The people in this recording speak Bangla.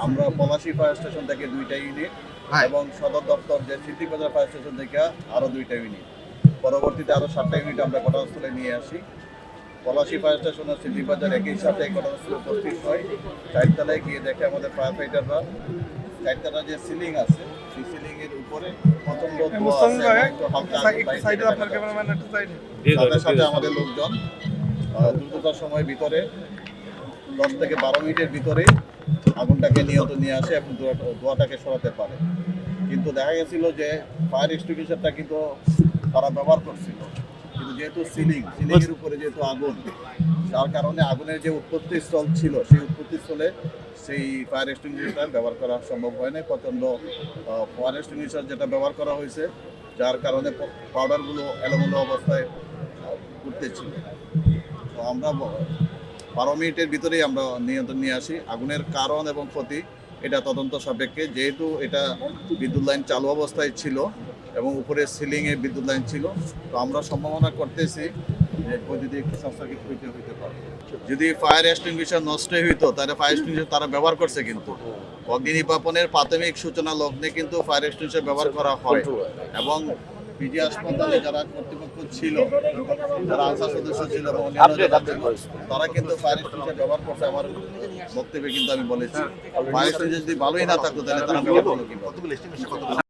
আমরা পলাশী ফায়ার স্টেশন থেকে 2টা ইউনিট এবং সদর দপ্তর যে সিদ্দিকবাজার ফায়ার স্টেশন থেকে আরও 2টা ইউনিট, পরবর্তীতে আরও 7টা ইউনিট আমরা ঘটনাস্থলে নিয়ে আসি। পলাশী ফায়ার স্টেশন আর সিদ্দিকবাজার একই সাথে ঘটনাস্থলে উপস্থিত হয়। 4তলায় গিয়ে দেখে আমাদের ফায়ার ফাইটাররা 4তলা যে সিলিং আছে সেই সিলিং এর উপরে প্রচন্ড ধোঁয়া আছে এবং একটু হালকা সাথে সাথে আমাদের লোকজন দ্রুততার সময় ভিতরে 10 থেকে 12 মিনিটের ভিতরে আগুনটাকে নিয়ে আসে এবং ধোঁয়াটাকে সরাতে পারে। কিন্তু দেখা গেছিল যে ফায়ার এক্সটিংগুইশারটা কিন্তু তারা ব্যবহার করছিল, কিন্তু যেহেতু সিলিংয়ের উপরে যেহেতু আগুন, যার কারণে আগুনের যে উৎপত্তি স্থল ছিল সেই উৎপত্তি স্থলে সেই ফায়ার এক্সটিংগুইশার ব্যবহার করা সম্ভব হয় না। প্রচণ্ড ফায়ার এক্সটিংগুইশার যেটা ব্যবহার করা হয়েছে, যার কারণে পাউডারগুলো এলোমেলো অবস্থায় উঠতেছিল। তো আমরা 12 মিনিটের ভিতরেই আমরা নিয়ন্ত্রণ নিয়ে আসি। আগুনের কারণ এবং ক্ষতি এটা তদন্ত সাপেক্ষে, যেহেতু এটা বিদ্যুৎ লাইন চালু অবস্থায় ছিল এবং উপরে সিলিংয়ে বিদ্যুৎ লাইন ছিল, তো আমরা সম্ভাবনা করতেছি যে বৈদ্যুতিক একটি সংস্থাকে ক্ষতি হইতে পারে। যদি ফায়ার এক্সটিংগুইশার নষ্ট হইতো তাহলে ফায়ার এক্সটিংগুইশার তারা ব্যবহার করছে, কিন্তু অগ্নি নির্বাপনের প্রাথমিক সূচনা লগ্নে কিন্তু ফায়ার এক্সটিংগুইশার ব্যবহার করা হয় এবং পিজি হাসপাতালে যারা কর্তৃপক্ষ ছিল, যারা আনসার সদস্য ছিল এবং অন্যান্য যারা ছিল, তারা কিন্তু ফায়ার এক্সটিংগুইশার ব্যবহার করছে। আমার বক্তব্যে কিন্তু আমি বলেছি ফায়ার এক্সটিংগুইশার যদি ভালোই না থাকতো তাহলে তারা ব্যবহার করলো কিভাবে।